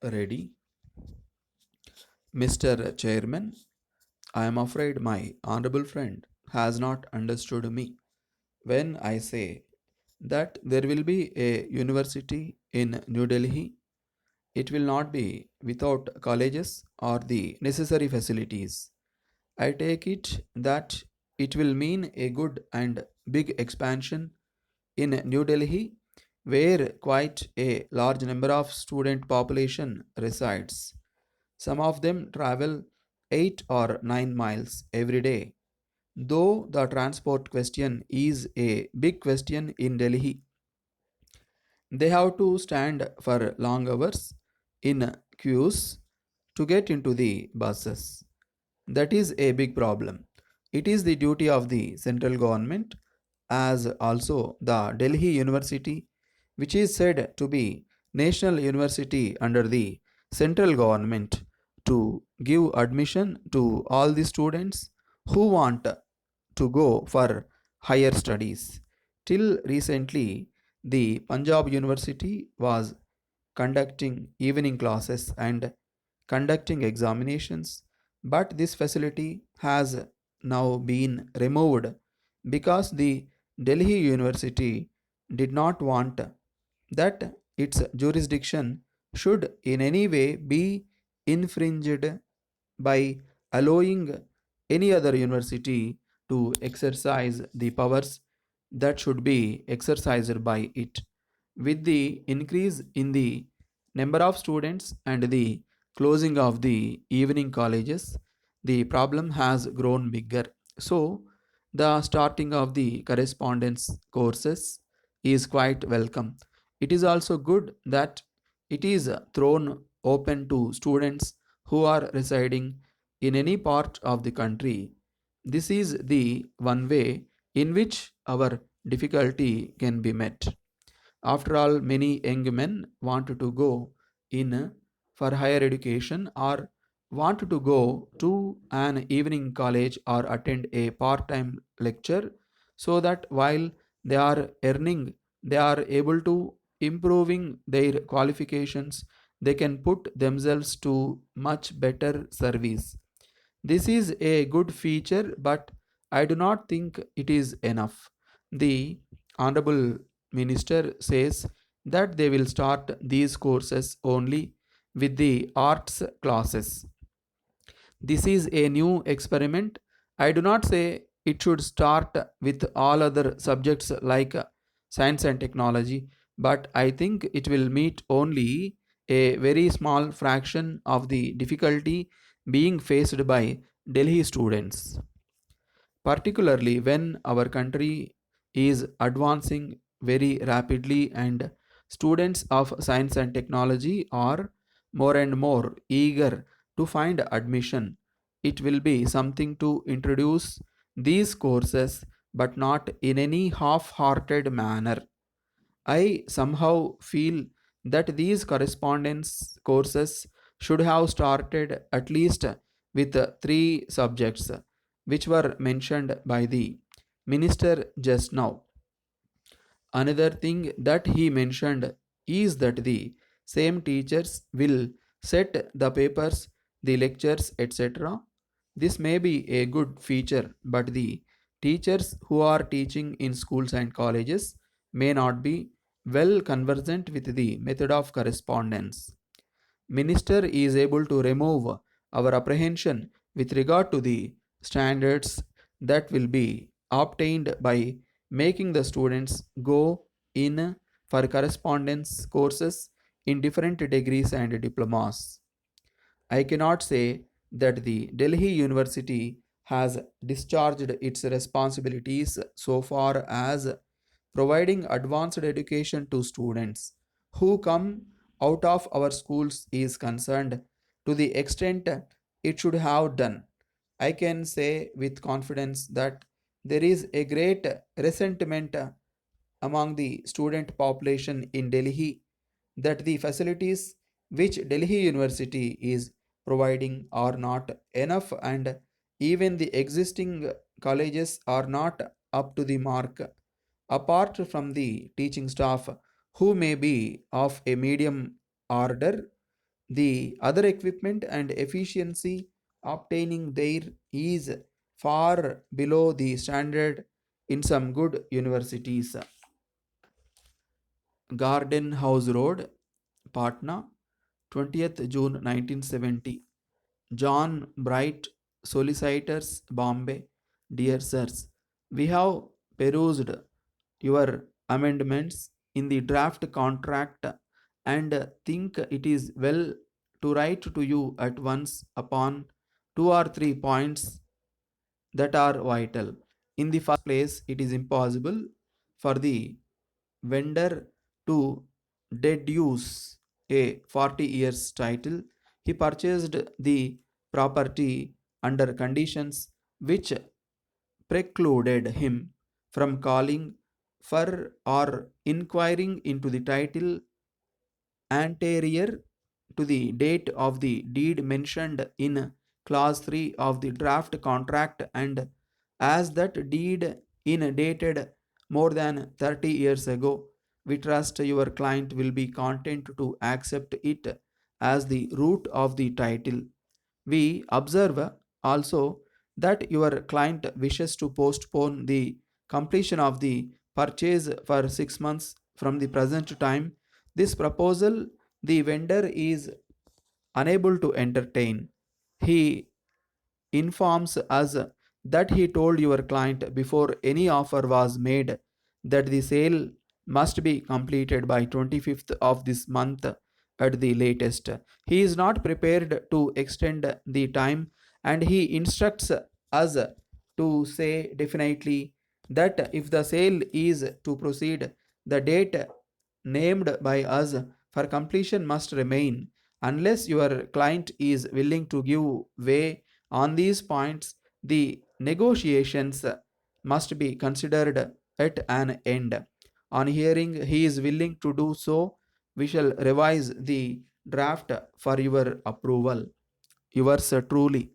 Ready? Mr. Chairman, I am afraid my honorable friend has not understood me when I say that there will be a university in New Delhi. It will not be without colleges or the necessary facilities. I take it that it will mean a good and big expansion in New Delhi, where quite a large number of student population resides. Some of them travel 8 or 9 miles every day. Though the transport question is a big question in Delhi, they have to stand for long hours in queues to get into the buses. That is a big problem. It is the duty of the central government, as also the Delhi University, which is said to be national university under the central government, to give admission to all the students who want to go for higher studies. Till recently, the Punjab University was conducting evening classes and conducting examinations, but this facility has now been removed because the Delhi University did not want that its jurisdiction should in any way be infringed by allowing any other university to exercise the powers that should be exercised by it. With the increase in the number of students and the closing of the evening colleges, the problem has grown bigger. So, the starting of the correspondence courses is quite welcome. It is also good that it is thrown open to students who are residing in any part of the country. This is the one way in which our difficulty can be met. After all, many young men want to go in for higher education or want to go to an evening college or attend a part time lecture so that while they are earning, they are able to improving their qualifications, they can put themselves to much better service. This is a good feature, but I do not think it is enough. The Honorable Minister says that they will start these courses only with the arts classes. This is a new experiment. I do not say it should start with all other subjects like science and technology, but I think it will meet only a very small fraction of the difficulty being faced by Delhi students, particularly when our country is advancing very rapidly and students of science and technology are more and more eager to find admission. It will be something to introduce these courses, but not in any half hearted manner. I somehow feel that these correspondence courses should have started at least with three subjects which were mentioned by the minister just now. Another thing that he mentioned is that the same teachers will set the papers, the lectures, etc. This may be a good feature, but the teachers who are teaching in schools and colleges may not be well conversant with the method of correspondence. Minister is able to remove our apprehension with regard to the standards that will be obtained by making the students go in for correspondence courses in different degrees and diplomas. I cannot say that the Delhi University has discharged its responsibilities so far as providing advanced education to students who come out of our schools is concerned to the extent it should have done. I can say with confidence that there is a great resentment among the student population in Delhi that the facilities which Delhi University is providing are not enough and even the existing colleges are not up to the mark. Apart from the teaching staff who may be of a medium order, The other equipment and efficiency obtaining there is far below the standard in some good universities. Garden House Road, Patna, 20th June 1970. John Bright, Solicitors, Bombay. Dear Sirs, we have perused your amendments in the draft contract and think it is well to write to you at once upon two or three points that are vital. In the first place, it is impossible for the vendor to deduce a 40 years title. He purchased the property under conditions which precluded him from calling for or inquiring into the title anterior to the date of the deed mentioned in clause 3 of the draft contract, and as that deed in dated more than 30 years ago, we trust your client will be content to accept it as the root of the title. We observe also that your client wishes to postpone the completion of the purchase for 6 months from the present time. This proposal the vendor is unable to entertain. He informs us that he told your client before any offer was made that the sale must be completed by 25th of this month at the latest. He is not prepared to extend the time, and he instructs us to say definitely that if the sale is to proceed, the date named by us for completion must remain. Unless your client is willing to give way on these points, the negotiations must be considered at an end. On hearing he is willing to do so, we shall revise the draft for your approval. Yours truly.